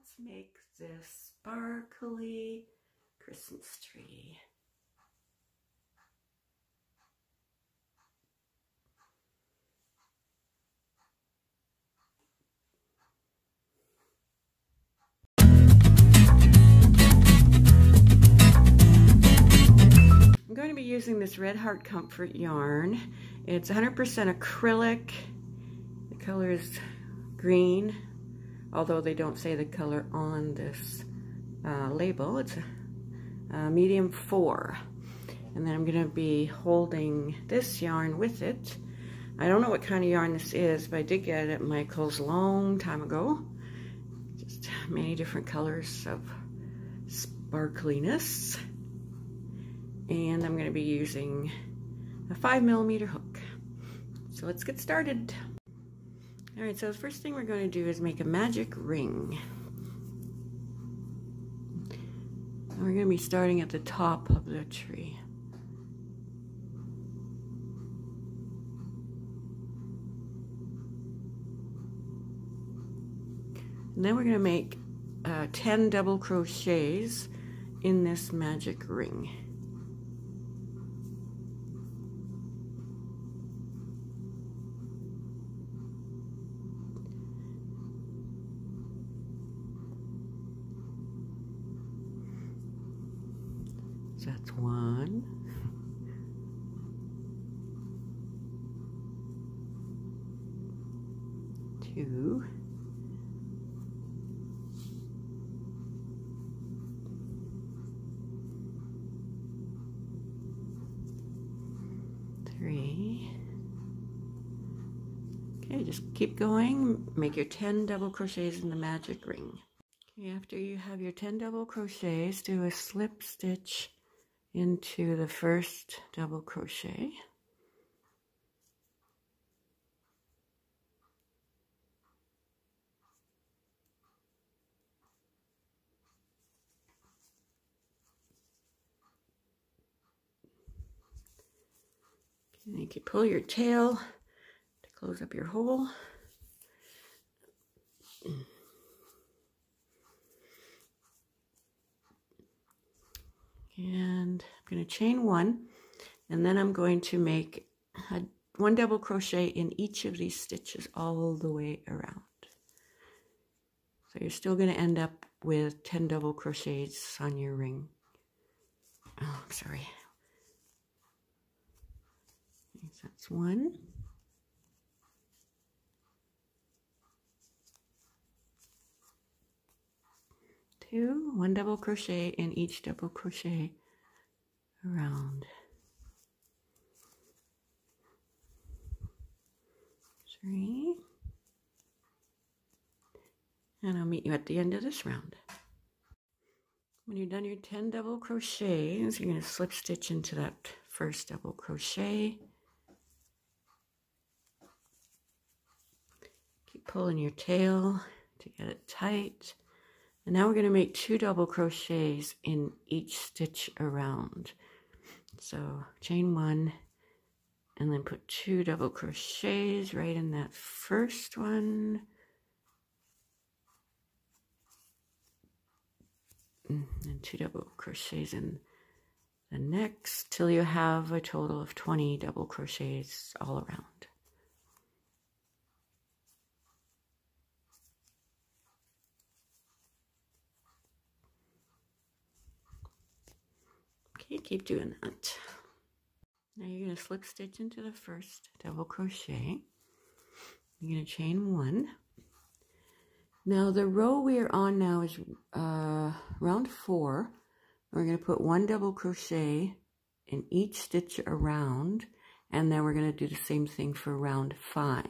let's make this sparkly Christmas tree. I'm going to be using this Red Heart Comfort yarn. It's 100% acrylic. The color is green, although they don't say the color on this label. It's a medium 4. And then I'm going to be holding this yarn with it. I don't know what kind of yarn this is, but I did get it at Michael's a long time ago. Just many different colors of sparkliness. And I'm going to be using a 5mm hook. So let's get started. Alright, so the first thing we're going to do is make a magic ring. And we're going to be starting at the top of the tree. And then we're going to make 10 double crochets in this magic ring. So that's 1, 2, 3. Okay, just keep going. Make your 10 double crochets in the magic ring. Okay, after you have your 10 double crochets, do a slip stitch into the first double crochet. And you can pull your tail to close up your hole. And I'm going to chain 1, and then I'm going to make 1 double crochet in each of these stitches all the way around. So you're still going to end up with 10 double crochets on your ring. Oh, sorry. So that's 1. 2, 1 double crochet in each double crochet around. 3, and I'll meet you at the end of this round. When you're done your 10 double crochets, you're going to slip stitch into that first double crochet. Keep pulling your tail to get it tight. And now we're going to make 2 double crochets in each stitch around. So chain 1 and then put 2 double crochets right in that first one. And 2 double crochets in the next till you have a total of 20 double crochets all around. Okay, keep doing that. Now you're going to slip stitch into the first double crochet. You're going to chain 1. Now the row we are on now is round 4. We're going to put 1 double crochet in each stitch around, and then we're going to do the same thing for round 5.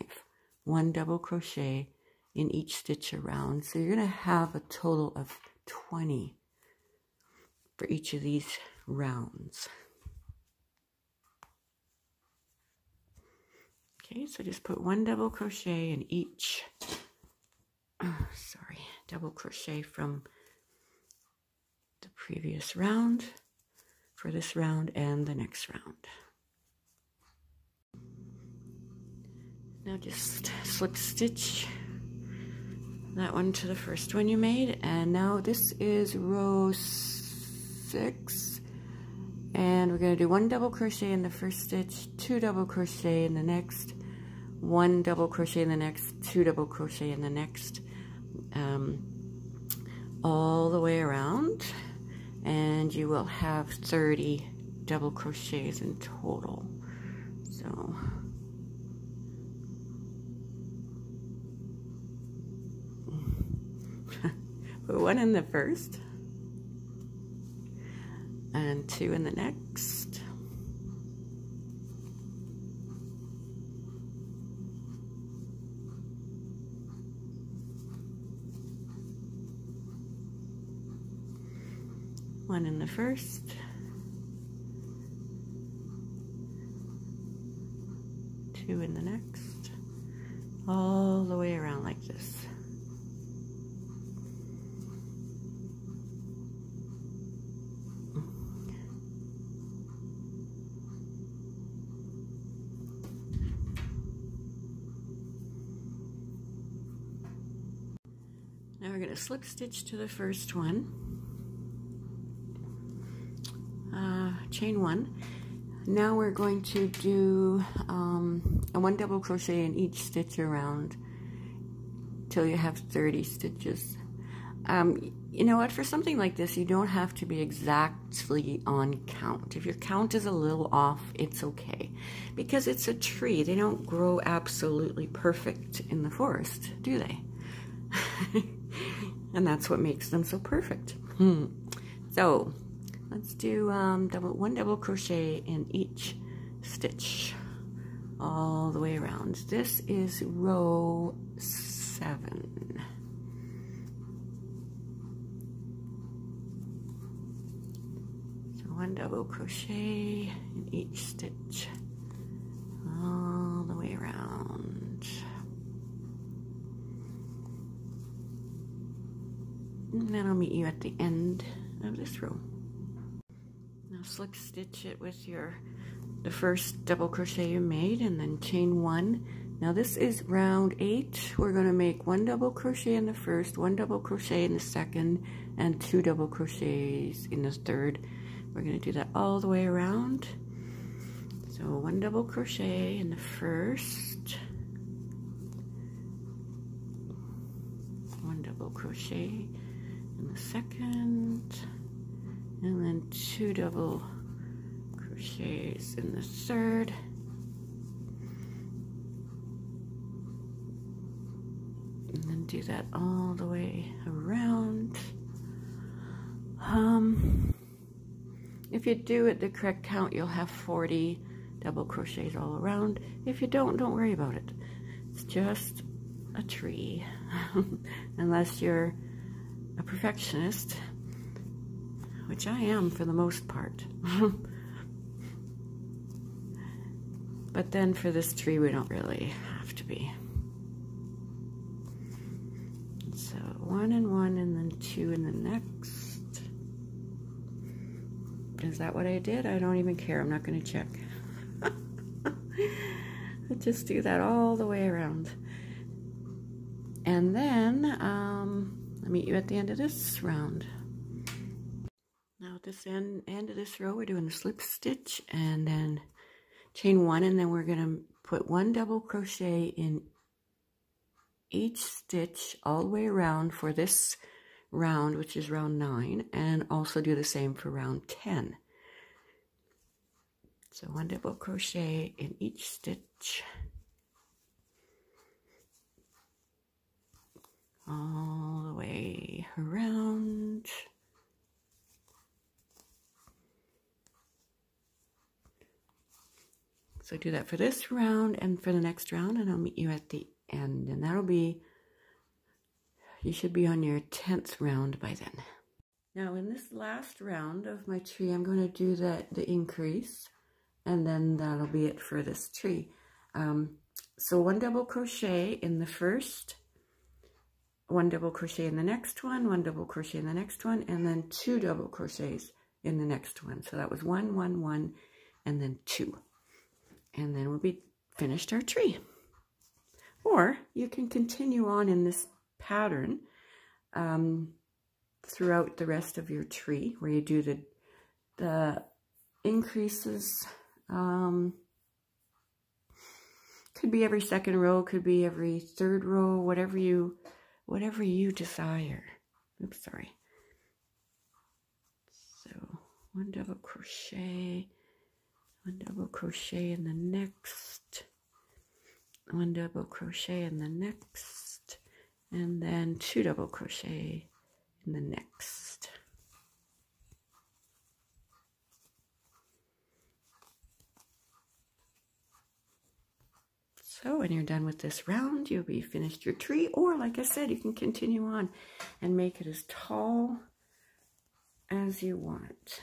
1 double crochet in each stitch around. So you're going to have a total of 20 for each of these rounds. Okay, so just put 1 double crochet in each double crochet from the previous round for this round and the next round. Now just slip stitch that one to the first one you made. And now this is row 6, and we're going to do 1 double crochet in the first stitch, 2 double crochet in the next, 1 double crochet in the next, 2 double crochet in the next, all the way around, and you will have 30 double crochets in total. So put 1 in the first and 2 in the next, one in the first, 2 in the next, all the way around like this. Now we're going to slip stitch to the first one, chain 1. Now we're going to do a 1 double crochet in each stitch around till you have 30 stitches. You know what, for something like this, you don't have to be exactly on count. If your count is a little off, it's okay, because it's a tree. They don't grow absolutely perfect in the forest, do they? And that's what makes them so perfect. So let's do 1 double crochet in each stitch all the way around. This is row 7. So 1 double crochet in each stitch all the way around. And then I'll meet you at the end of this row. Now slip stitch it with the first double crochet you made, and then chain 1. Now this is round 8. We're going to make 1 double crochet in the first, 1 double crochet in the second, and 2 double crochets in the third. We're going to do that all the way around. So 1 double crochet in the first, 1 double crochet in the second, and then 2 double crochets in the third, and then do that all the way around. If you do it the correct count, you'll have 40 double crochets all around. If you don't worry about it. It's just a tree. Unless you're a perfectionist, which I am for the most part. But then for this tree, we don't really have to be. So 1 and 1, and then 2 in the next. Is that what I did? I don't even care. I'm not going to check. I just do that all the way around. And then I'll meet you at the end of this round. Now at this end of this row, we're doing the slip stitch and then chain 1, and then we're going to put 1 double crochet in each stitch all the way around for this round, which is round 9, and also do the same for round 10. So 1 double crochet in each stitch all the way around. So do that for this round and for the next round, and I'll meet you at the end, and that'll be, you should be on your 10th round by then. Now in this last round of my tree, I'm going to do the increase, and then that'll be it for this tree. So 1 double crochet in the first, 1 double crochet in the next one, 1 double crochet in the next one, and then 2 double crochets in the next one. So that was 1, 1, 1, and then 2. And then we'll be finished our tree. Or you can continue on in this pattern throughout the rest of your tree, where you do the increases. Could be every second row, could be every third row, whatever you desire. Oops, sorry. So 1 double crochet, 1 double crochet in the next, 1 double crochet in the next, and then 2 double crochet in the next. So when you're done with this round, you'll be finished your tree, or like I said, you can continue on and make it as tall as you want.